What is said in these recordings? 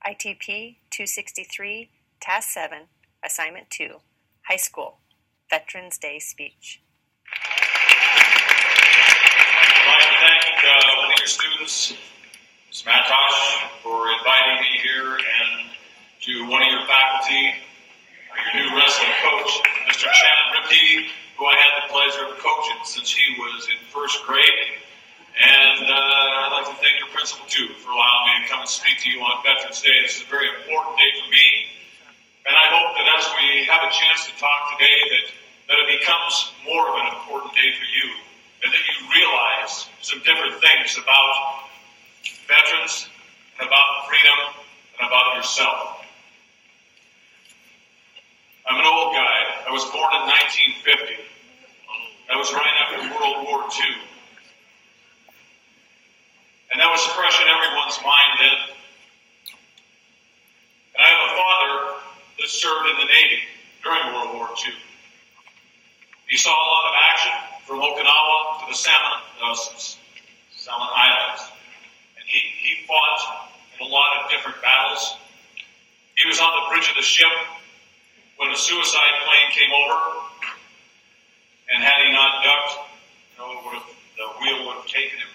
ITP 263, Task 7, Assignment 2, High School, Veterans Day Speech. I'd like to thank one of your students, Ms. Matosh, for inviting me here, and to one of your faculty, your new wrestling coach, Mr. Chad Ripke, who I had the pleasure of coaching since he was in first grade. And I'd like to thank your principal, too, for allowing me to come and speak to you on Veterans Day. This is a very important day for me. And I hope that as we have a chance to talk today, that it becomes more of an important day for you, and that you realize some different things about veterans, and about freedom, and about yourself. I'm an old guy. I was born in 1950. That was right after World War II. And that was fresh in everyone's mind then. And I have a father that served in the Navy during World War II. He saw a lot of action from Okinawa to the Salmon Islands. And he fought in a lot of different battles. He was on the bridge of the ship when a suicide plane came over. And had he not ducked, the wheel would have taken him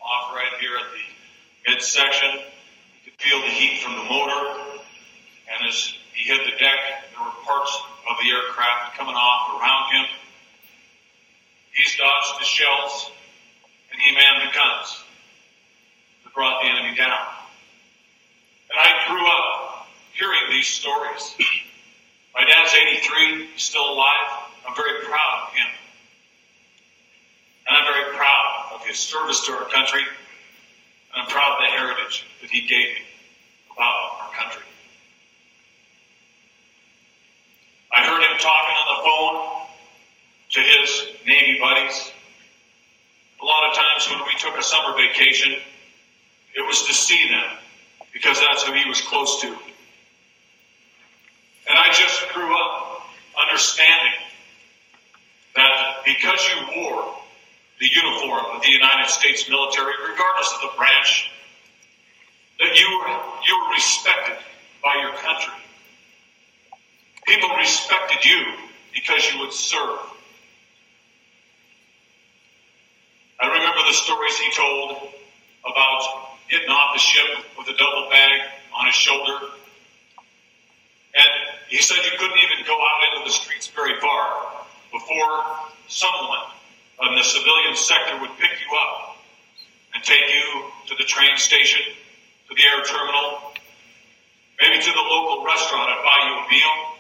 off right here at the midsection. You could feel the heat from the motor, and as he hit the deck, there were parts of the aircraft coming off around him. He's dodged the shells, and he manned the guns that brought the enemy down. And I grew up hearing these stories. My dad's 83, he's still alive. I'm very proud of him. And I'm very proud of his service to our country. And I'm proud of the heritage that he gave me about our country. I heard him talking on the phone to his Navy buddies. A lot of times when we took a summer vacation, it was to see them, because that's who he was close to. And I just grew up understanding that because you wore the uniform of the United States military, regardless of the branch, that you were respected by your country. People respected you because you would serve. I remember the stories he told about getting off the ship with a duffel bag on his shoulder. And he said you couldn't even go out into the streets very far before someone in the civilian sector would pick you up and take you to the train station, to the air terminal, maybe to the local restaurant and buy you a meal,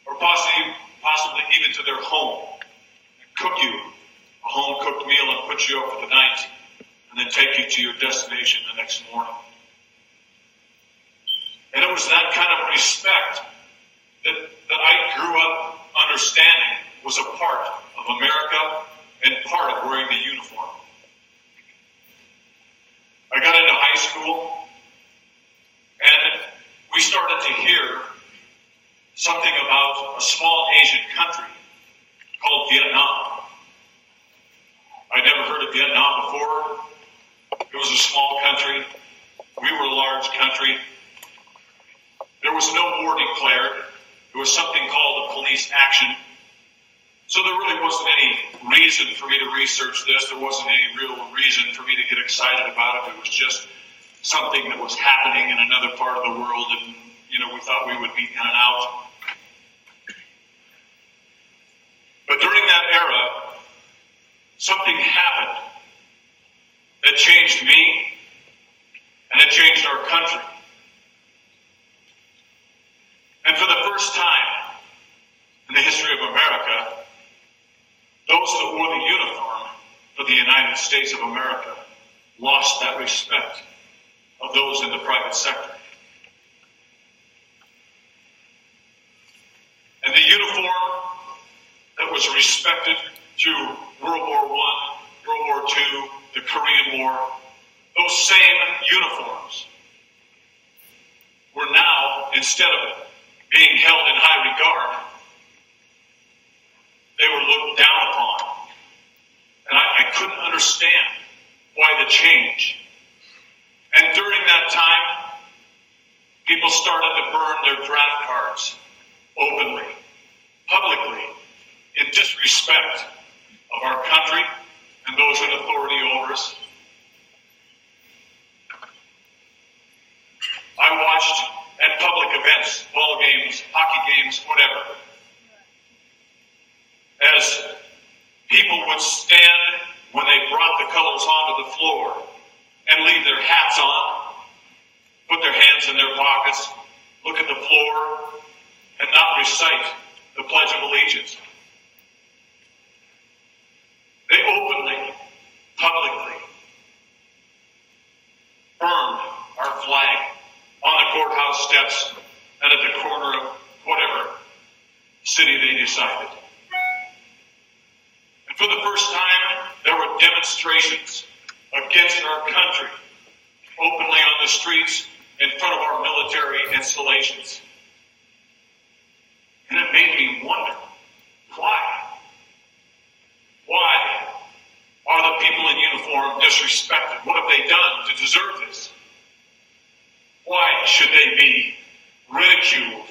or possibly even to their home and cook you a home-cooked meal and put you up for the night, and then take you to your destination the next morning. And it was that kind of respect that I grew up understanding was a part of America and part of wearing the uniform. I got into high school, and we started to hear something about a small Asian country called Vietnam. I'd never heard of Vietnam before. It was a small country. We were a large country. There was no war declared. There was something called a police action. So there really wasn't any reason for me to research this. There wasn't any real reason for me to get excited about it. It was just something that was happening in another part of the world, and we thought we would be in and out. But during that era, something happened that changed me, and it changed our country. And for the first time in the history of America, those that wore the uniform for the United States of America lost that respect of those in the private sector. And the uniform that was respected through World War I, World War II, the Korean War, those same uniforms were now, instead of being held in high regard, they were looked down upon. And I couldn't understand why the change. And during that time, People started to burn their draft cards openly, publicly, in disrespect of our country and those in authority over us. I watched at public events, ball games, hockey games, whatever, as people would stand when they brought the colors onto the floor and leave their hats on, put their hands in their pockets, look at the floor, and not recite the Pledge of Allegiance. They openly, publicly burned our flag on the courthouse steps and at the corner of whatever city they decided. And for the first time, there were demonstrations against our country openly on the streets in front of our military installations. And it made me wonder, why? Why are the people in uniform disrespected? What have they done to deserve this? Why should they be ridiculed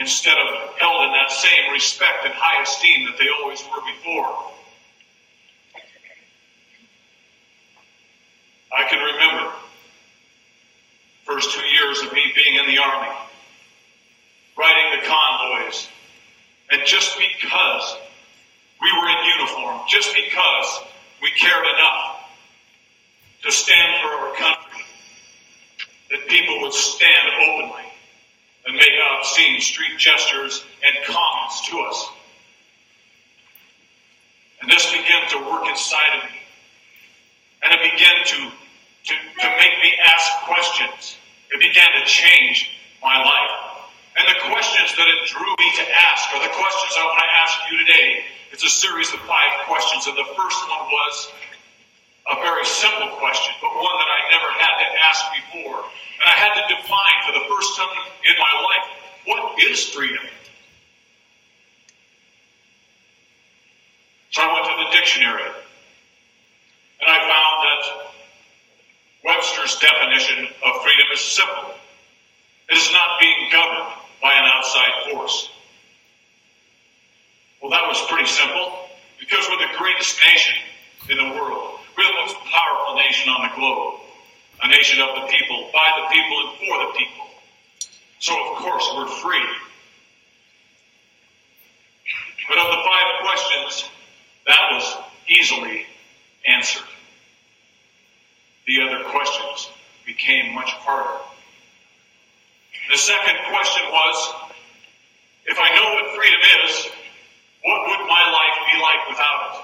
instead of held in that same respect and high esteem that they always were before? I can remember the first 2 years of me being in the Army, riding the convoys, and just because we were in uniform, just because we cared enough to stand for our country, that people would stand openly and make obscene street gestures and comments to us. And this began to work inside of me. And it began to make me ask questions. It began to change my life. And the questions that it drew me to ask are the questions I want to ask you today. It's a series of 5 questions, and the first one was a very simple question, but one that I never had to ask before. And I had to define for the first time in my life, what is freedom? So I went to the dictionary, and I found that Webster's definition of freedom is simple. It is not being governed by an outside force. Well, that was pretty simple, because we're the greatest nation in the world. We're the most powerful nation on the globe. A nation of the people, by the people, and for the people. So, of course, we're free. But of the 5 questions, that was easily answered. The other questions became much harder. The second question was, if I know what freedom is, what would my life be like without it?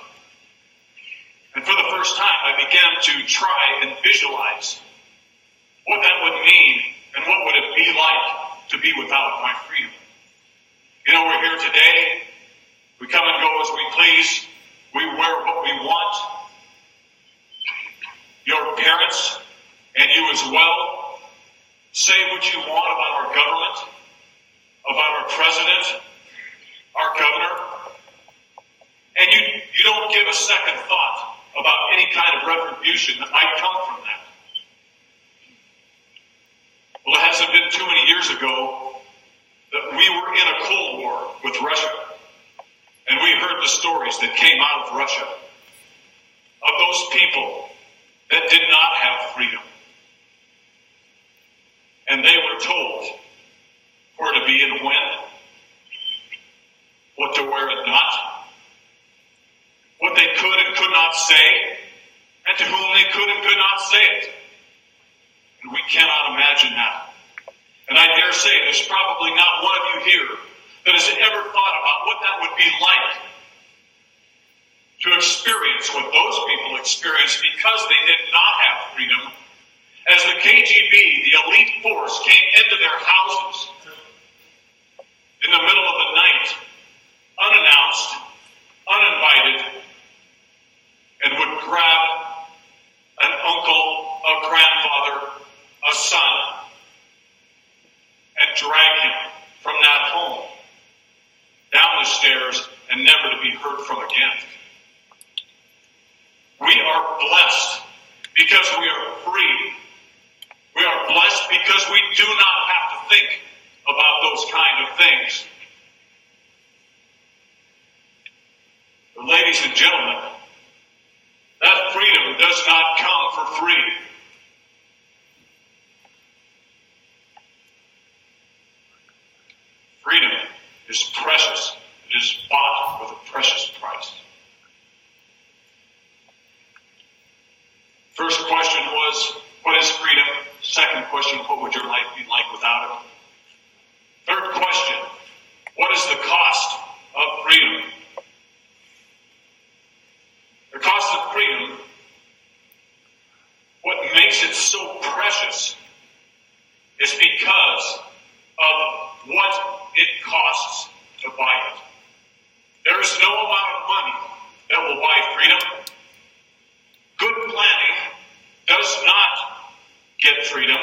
And for the first time, I began to try and visualize what that would mean and what would it be like to be without my freedom. You know, we're here today. We come and go as we please. We wear what we want. Your parents, and you as well, say what you want about our government, about our president, our governor, and you don't give a second thought about any kind of retribution that might come from that. Well, it hasn't been too many years ago that we were in a Cold War with Russia, and we heard the stories that came out of Russia of those people that did not have freedom. And they were told where to be and when, what to wear and not, what they could and could not say, and to whom they could and could not say it. And we cannot imagine that. And I dare say there's probably not one of you here that has ever thought about what that would be like to experience what those people experienced because they did not have freedom. As the KGB, the elite force, came into their houses in the middle of the night, unannounced, uninvited, and would grab an uncle, a grandfather, a son, and drag him from that home down the stairs and never to be heard from again. We are blessed because we are free. We are blessed because we do not things. But ladies and gentlemen, that freedom does not come for free. Freedom is precious. It is bought with a precious price. First question was, what is freedom? Second question, what would your life be like without it? Third question, what is the cost of freedom? The cost of freedom, what makes it so precious is because of what it costs to buy it. There is no amount of money that will buy freedom. Good planning does not get freedom.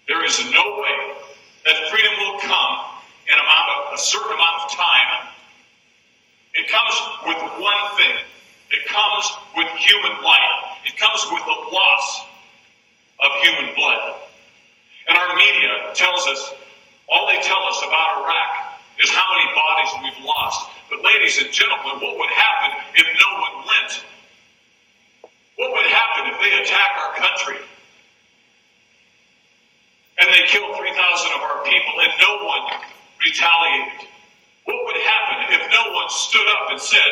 There is no way that freedom will come in a certain amount of time. It comes with one thing. It comes with human life. It comes with the loss of human blood. And our media tells us, all they tell us about Iraq is how many bodies we've lost. But ladies and gentlemen, what would happen if no one went? What would happen if they attack our country? And they killed 3,000 of our people and no one retaliated? What would happen if no one stood up and said,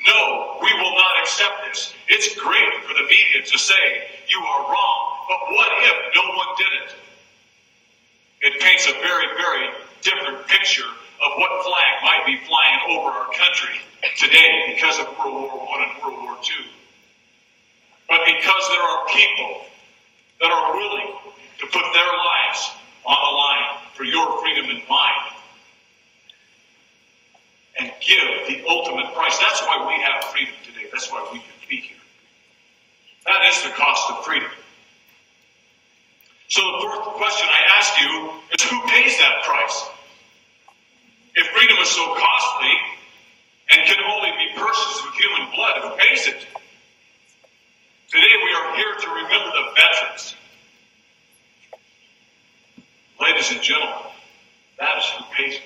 no, we will not accept this? It's great for the media to say you are wrong, but what if no one did it? It paints a very, very different picture of what flag might be flying over our country today because of World War I and World War II. But because there are people that are willing to put their lives on the line for your freedom and mine and give the ultimate price. That's why we have freedom today. That's why we can be here. That is the cost of freedom. So the fourth question I ask you is, who pays that price? If freedom is so costly and can only be purchased with human blood, who pays it? Today we are here to remember the veterans. Ladies and gentlemen, that is who pays it.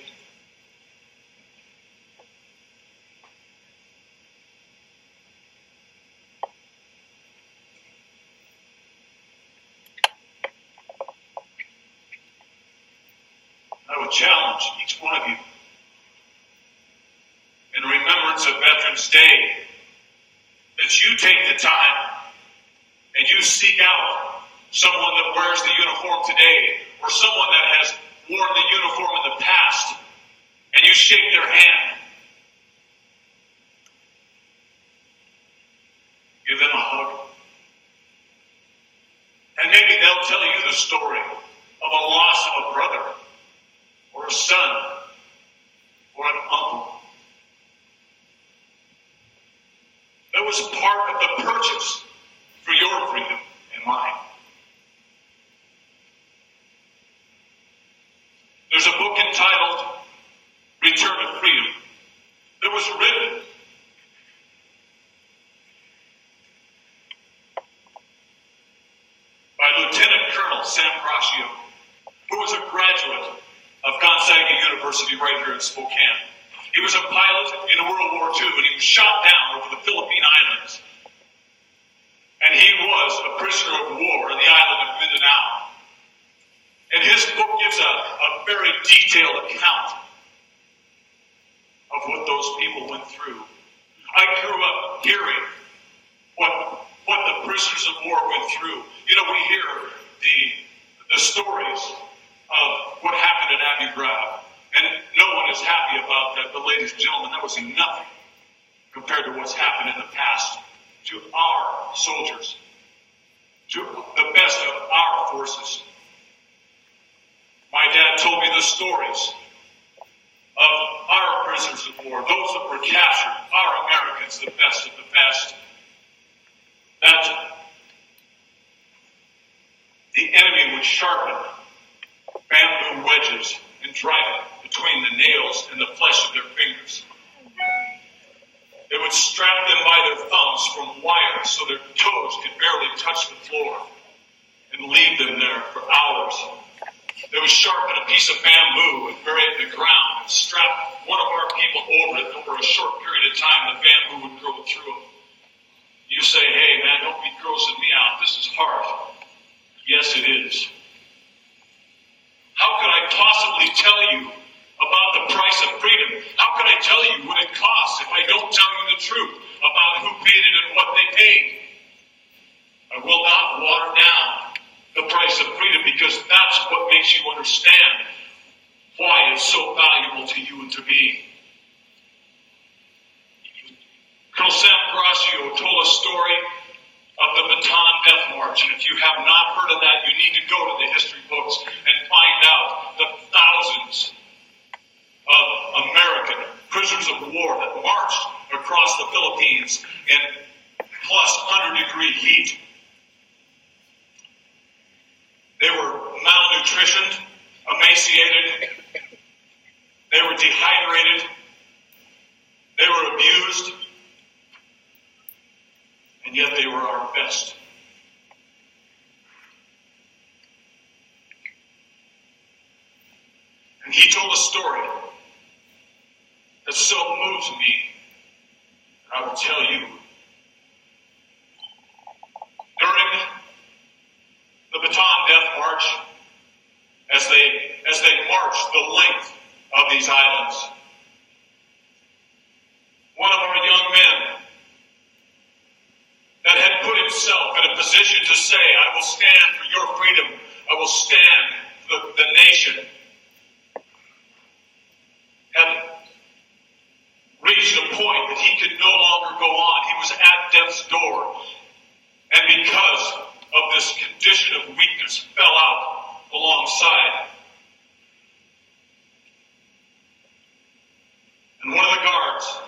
I would challenge each one of you, in remembrance of Veterans Day, that you take the time and you seek out someone that wears the uniform today or someone that has worn the uniform in the past, and you shake their hand. Give them a hug. And maybe they'll tell you the story of a loss of a brother or a son or an uncle. That was part of the purchase for your freedom and mine. There's a book entitled Return to Freedom that was written by Lieutenant Colonel Sam Braccio, who was a graduate of Gonzaga University right here in Spokane. He was a pilot in World War II, and he was shot down over the Philippine Islands. And he was a prisoner of war on the island of Mindanao. And his book gives a very detailed account of what those people went through. I grew up hearing what the prisoners of war went through. You know, we hear the stories of what happened at Abu Ghraib. And no one is happy about that. But ladies and gentlemen, that was nothing compared to what's happened in the past to our soldiers, to the best of our forces. My dad told me the stories of our prisoners of war, those that were captured, our Americans, the best of the best, that the enemy would sharpen bamboo wedges and drive it between the nails and the flesh of their fingers. They would strap them by their thumbs from wires so their toes could barely touch the floor and leave them there for hours that was sharpened a piece of bamboo and buried in the ground and strapped one of our people over it. Over a short period of time, the bamboo would grow through it. You say, hey man, don't be grossing me out. This is hard. Yes, it is. How could I possibly tell you about the price of freedom? How could I tell you what it costs if I don't tell you the truth about who paid it and what they paid? I will not water down the price of freedom, because that's what makes you understand why it's so valuable to you and to me. Colonel Sam Gracio told a story of the Bataan Death March, and if you have not heard of that, you need to go to the history books and find out the thousands of American prisoners of war that marched across the Philippines in plus 100-degree heat. They were malnutritioned, emaciated, they were dehydrated, they were abused, and yet they were our best. And he told a story that so moves me, I will tell you. During the Bataan Death March, as they marched the length of these islands, one of our young men that had put himself in a position to say, I will stand for your freedom, I will stand for the nation, had reached a point that he could no longer go on. He was at death's door. And because of this condition of weakness, fell out alongside. And one of the guards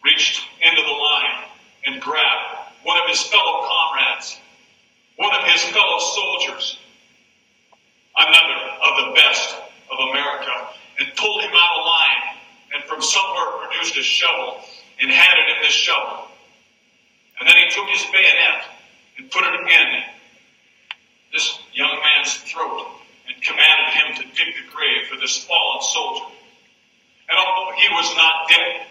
reached into the line and grabbed one of his fellow comrades, one of his fellow soldiers, another of the best of America, and pulled him out of line, and from somewhere produced a shovel and handed him this shovel. And then he took his bayonet and put it in this young man's throat and commanded him to dig the grave for this fallen soldier. And although he was not dead,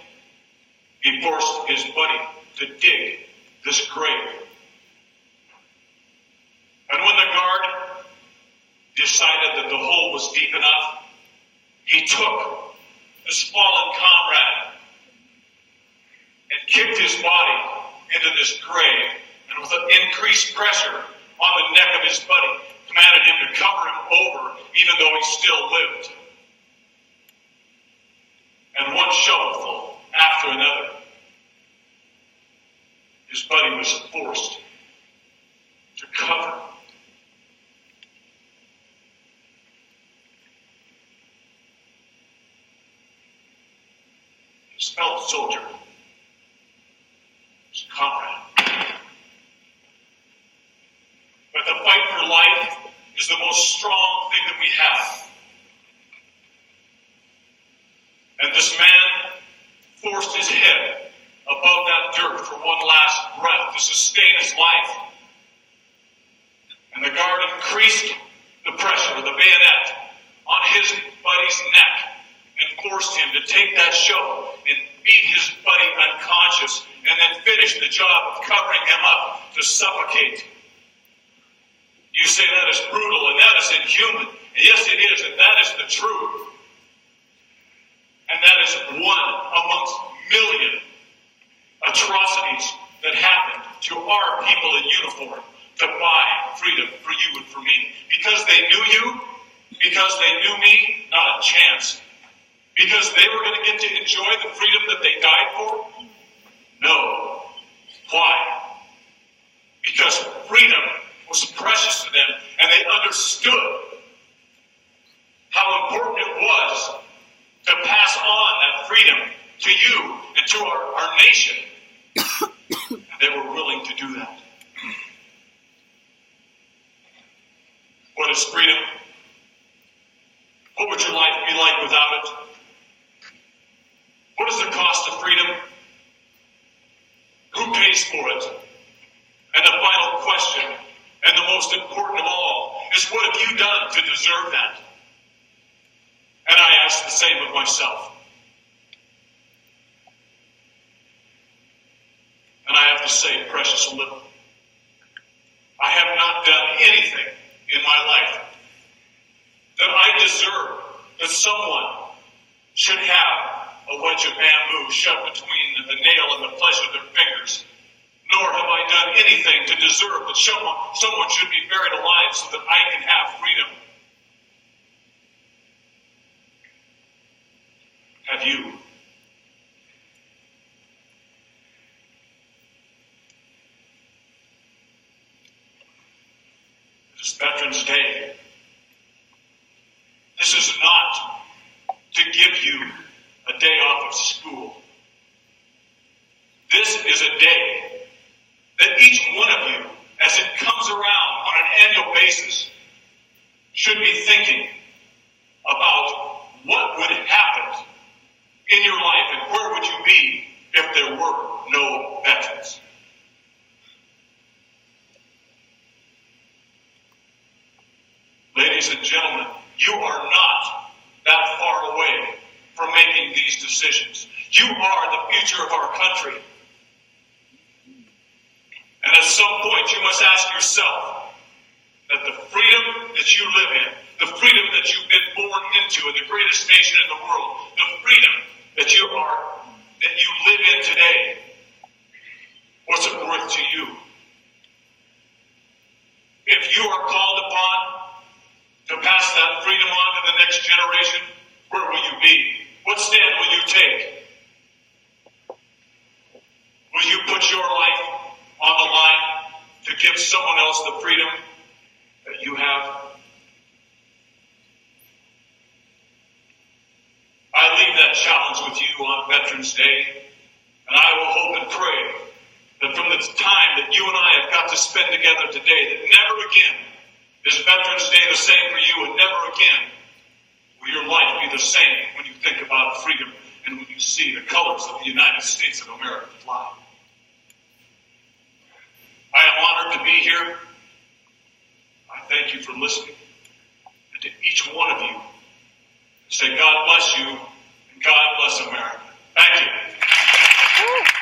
he forced his buddy to dig this grave. And when the guard decided that the hole was deep enough, he took this fallen comrade and kicked his body into this grave, and with an increased pressure on the neck of his buddy, commanded him to cover him over even though he still lived. And one shovelful after another, his buddy was forced to cover his fellow soldier, his comrade. But the fight for life is the most strong thing that we have. And this man forced his head above that dirt for one last breath to sustain his life. And the guard increased the pressure of the bayonet on his buddy's neck and forced him to take that shovel and beat his buddy unconscious and then finish the job of covering him up to suffocate. You say that is brutal and that is inhuman. And yes, it is, and that is the truth. And that is one amongst million atrocities that happened to our people in uniform to buy freedom for you and for me. Because they knew you, because they knew me, not a chance. Because they were going to get to enjoy the freedom that they died for? No. Why? Because freedom was precious to them, and they understood how important it was to pass on that freedom to you and to our nation. And they were willing to do that. What is freedom? What would your life be like without it? What is the cost of freedom? Who pays for it? And the final question, and the most important of all, is, what have you done to deserve that? And I ask the same of myself. And I have to say, precious little. I have not done anything in my life that I deserve that someone should have a wedge of bamboo shoved between the nail and the flesh of their fingers. Nor have I done anything to deserve that someone should be buried alive so that I can have freedom. Have you? It is Veterans Day. This is not to give you a day off of school. This is a day that each one of you, as it comes around on an annual basis, should be thinking about what would happen in your life and where would you be if there were no veterans. Ladies and gentlemen, you are not that far away from making these decisions. You are the future of our country. And at some point you must ask yourself that the freedom that you live in, the freedom that you've been born into in the greatest nation in the world, the freedom that you live in today, what's it worth to you? If you are called upon to pass that freedom on to the next generation, where will you be? What stand will you take? Will you put your life on the line to give someone else the freedom that you have? I leave that challenge with you on Veterans Day, and I will hope and pray that from the time that you and I have got to spend together today, that never again is Veterans Day the same for you, and never again will your life be the same when you think about freedom and when you see the colors of the United States of America fly. I am honored to be here. I thank you for listening. And to each one of you, say God bless you and God bless America. Thank you.